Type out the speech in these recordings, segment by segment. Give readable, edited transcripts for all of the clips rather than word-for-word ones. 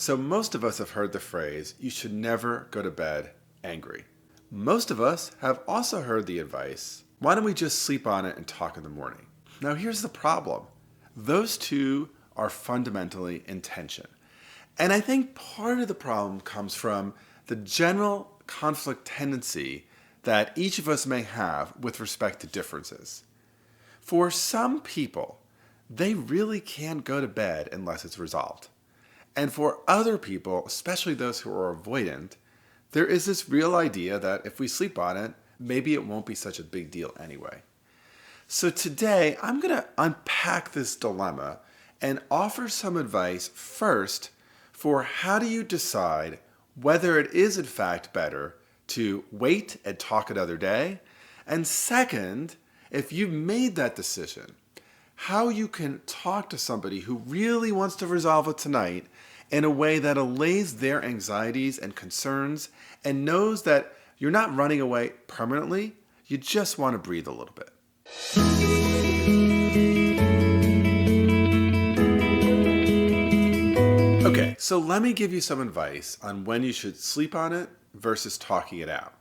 So most of us have heard the phrase, you should never go to bed angry. Most of us have also heard the advice, why don't we just sleep on it and talk in the morning? Now here's the problem. Those two are fundamentally in tension. And I think part of the problem comes from the general conflict tendency that each of us may have with respect to differences. For some people, they really can't go to bed unless it's resolved. And for other people, especially those who are avoidant, there is this real idea that if we sleep on it, maybe it won't be such a big deal anyway. So today, I'm going to unpack this dilemma and offer some advice first for how do you decide whether it is in fact better to wait and talk another day, and second, if you've made that decision, how you can talk to somebody who really wants to resolve it tonight in a way that allays their anxieties and concerns and knows that you're not running away permanently, you just want to breathe a little bit. Okay, so let me give you some advice on when you should sleep on it versus talking it out.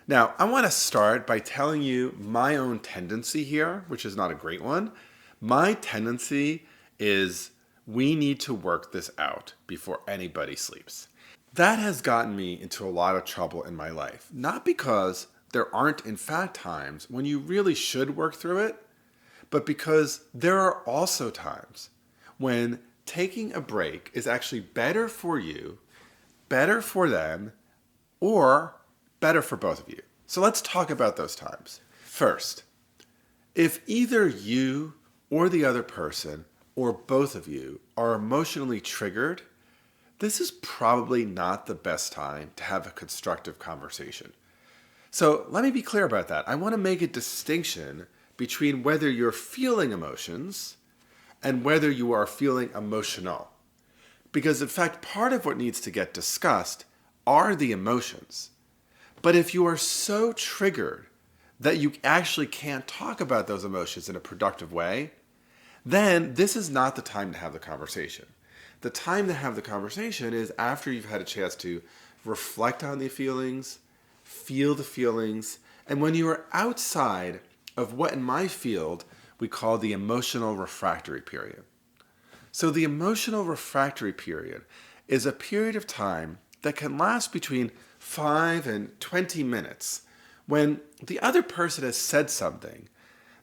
Now, I want to start by telling you my own tendency here, which is not a great one. My tendency is we need to work this out before anybody sleeps. That has gotten me into a lot of trouble in my life. Not because there aren't in fact times when you really should work through it, but because there are also times when taking a break is actually better for you, better for them, or better for both of you. So let's talk about those times. First, if either you or the other person or both of you are emotionally triggered, this is probably not the best time to have a constructive conversation. So let me be clear about that. I want to make a distinction between whether you're feeling emotions and whether you are feeling emotional. Because in fact, part of what needs to get discussed are the emotions. But if you are so triggered that you actually can't talk about those emotions in a productive way, then this is not the time to have the conversation. The time to have the conversation is after you've had a chance to reflect on the feelings, feel the feelings, and when you are outside of what in my field we call the emotional refractory period. So the emotional refractory period is a period of time that can last between 5 and 20 minutes when the other person has said something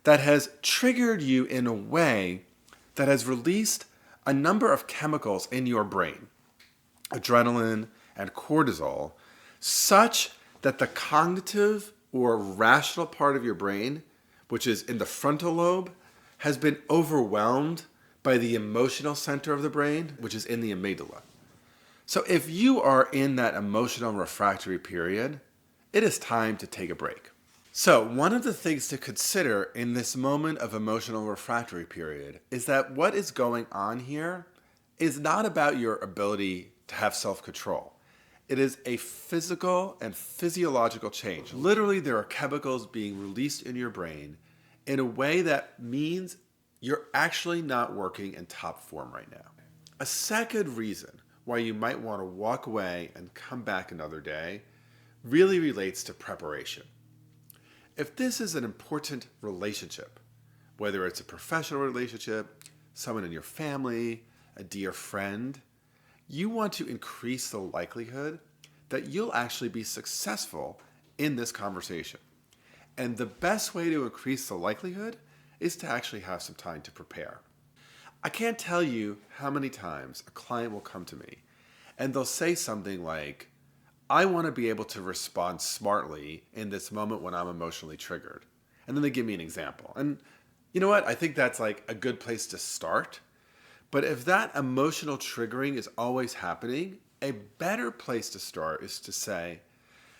that has triggered you in a way that has released a number of chemicals in your brain, adrenaline and cortisol, such that the cognitive or rational part of your brain, which is in the frontal lobe, has been overwhelmed by the emotional center of the brain, which is in the amygdala. So if you are in that emotional refractory period, it is time to take a break. So one of the things to consider in this moment of emotional refractory period is that what is going on here is not about your ability to have self-control. It is a physical and physiological change. Literally, there are chemicals being released in your brain in a way that means you're actually not working in top form right now. A second reason why you might want to walk away and come back another day really relates to preparation. If this is an important relationship, whether it's a professional relationship, someone in your family, a dear friend, you want to increase the likelihood that you'll actually be successful in this conversation. And the best way to increase the likelihood is to actually have some time to prepare. I can't tell you how many times a client will come to me and they'll say something like, I want to be able to respond smartly in this moment when I'm emotionally triggered. And then they give me an example. And you know what? I think that's like a good place to start. But if that emotional triggering is always happening, a better place to start is to say,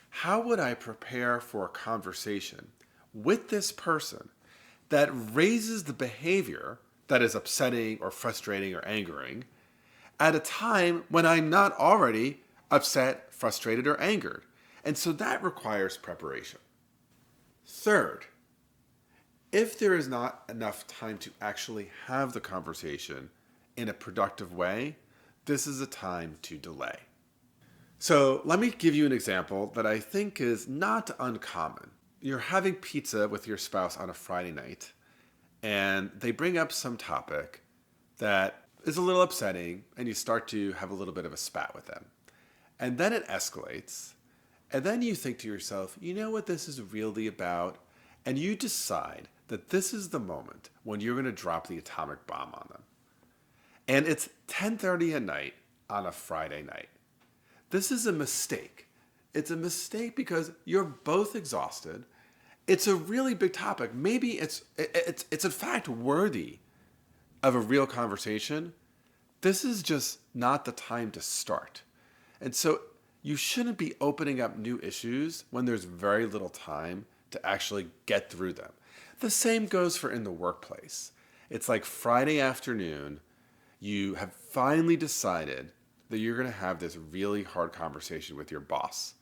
how would I prepare for a conversation with this person that raises the behavior that is upsetting or frustrating or angering at a time when I'm not already upset, frustrated, or angered? And so that requires preparation. Third, if there is not enough time to actually have the conversation in a productive way, this is a time to delay. So let me give you an example that I think is not uncommon. You're having pizza with your spouse on a Friday night, and they bring up some topic that is a little upsetting, and you start to have a little bit of a spat with them. And then it escalates, and then you think to yourself, you know what this is really about? And you decide that this is the moment when you're going to drop the atomic bomb on them. And it's 10:30 at night on a Friday night. This is a mistake. It's a mistake because you're both exhausted. It's a really big topic. Maybe it's in fact worthy of a real conversation. This is just not the time to start. And so you shouldn't be opening up new issues when there's very little time to actually get through them. The same goes for in the workplace. It's like Friday afternoon, you have finally decided that you're going to have this really hard conversation with your boss.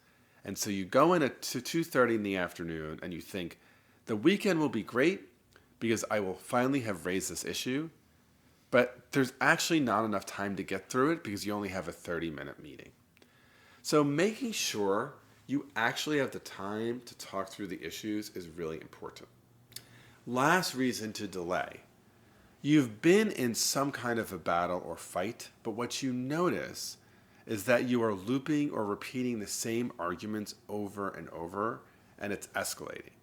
And so you go in at 2:30 in the afternoon and you think, the weekend will be great because I will finally have raised this issue. But there's actually not enough time to get through it because you only have a 30-minute meeting. So making sure you actually have the time to talk through the issues is really important. Last reason to delay. You've been in some kind of a battle or fight, but what you notice is that you are looping or repeating the same arguments over and over, and it's escalating.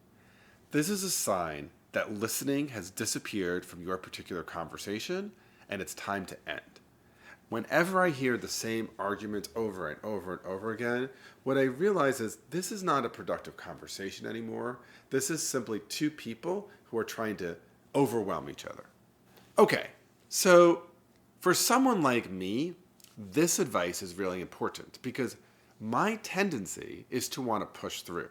This is a sign that listening has disappeared from your particular conversation, and it's time to end. Whenever I hear the same arguments over and over and over again, what I realize is this is not a productive conversation anymore. This is simply two people who are trying to overwhelm each other. Okay, so for someone like me, this advice is really important because my tendency is to want to push through.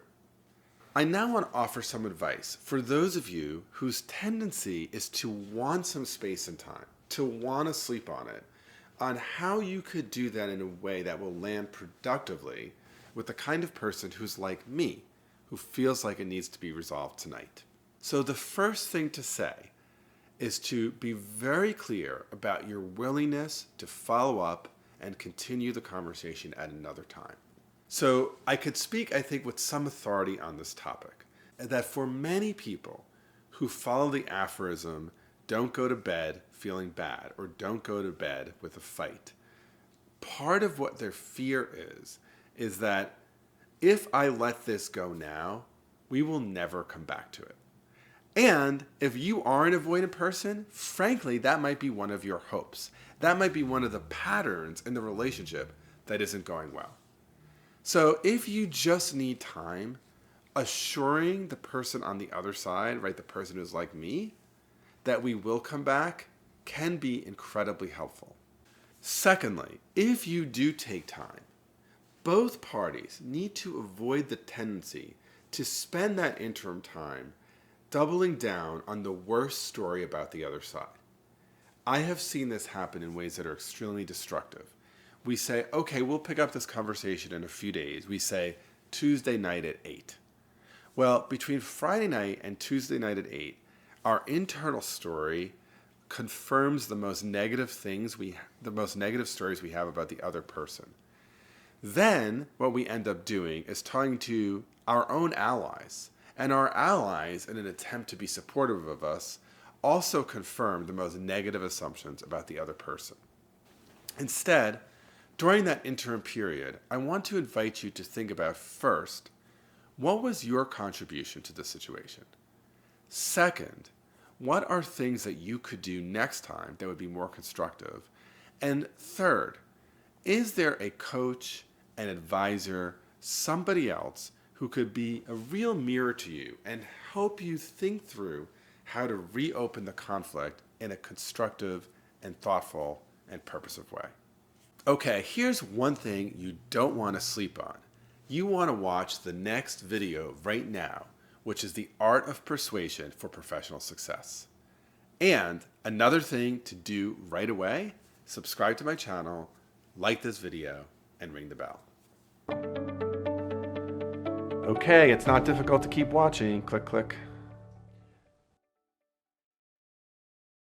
I now want to offer some advice for those of you whose tendency is to want some space and time, to want to sleep on it, on how you could do that in a way that will land productively with the kind of person who's like me, who feels like it needs to be resolved tonight. So the first thing to say is to be very clear about your willingness to follow up and continue the conversation at another time. So I could speak, I think, with some authority on this topic, that for many people who follow the aphorism, don't go to bed feeling bad, or don't go to bed with a fight, part of what their fear is that if I let this go now, we will never come back to it. And if you are an avoidant person, frankly, that might be one of your hopes. That might be one of the patterns in the relationship that isn't going well. So if you just need time, assuring the person on the other side, right, the person who's like me, that we will come back can be incredibly helpful. Secondly, if you do take time, both parties need to avoid the tendency to spend that interim time doubling down on the worst story about the other side. I have seen this happen in ways that are extremely destructive. We say, okay, we'll pick up this conversation in a few days. We say Tuesday night at 8. Well, between Friday night and Tuesday night at 8, our internal story confirms the most negative stories we have about the other person. Then what we end up doing is talking to our own allies, and our allies, in an attempt to be supportive of us, also confirm the most negative assumptions about the other person. Instead, during that interim period, I want to invite you to think about first, what was your contribution to the situation? Second, what are things that you could do next time that would be more constructive? And third, is there a coach, an advisor, somebody else who could be a real mirror to you and help you think through how to reopen the conflict in a constructive and thoughtful and purposive way? Okay, here's one thing you don't want to sleep on. You want to watch the next video right now, which is the art of persuasion for professional success. And another thing to do right away, subscribe to my channel, like this video, and ring the bell. Okay, it's not difficult to keep watching. Click, click.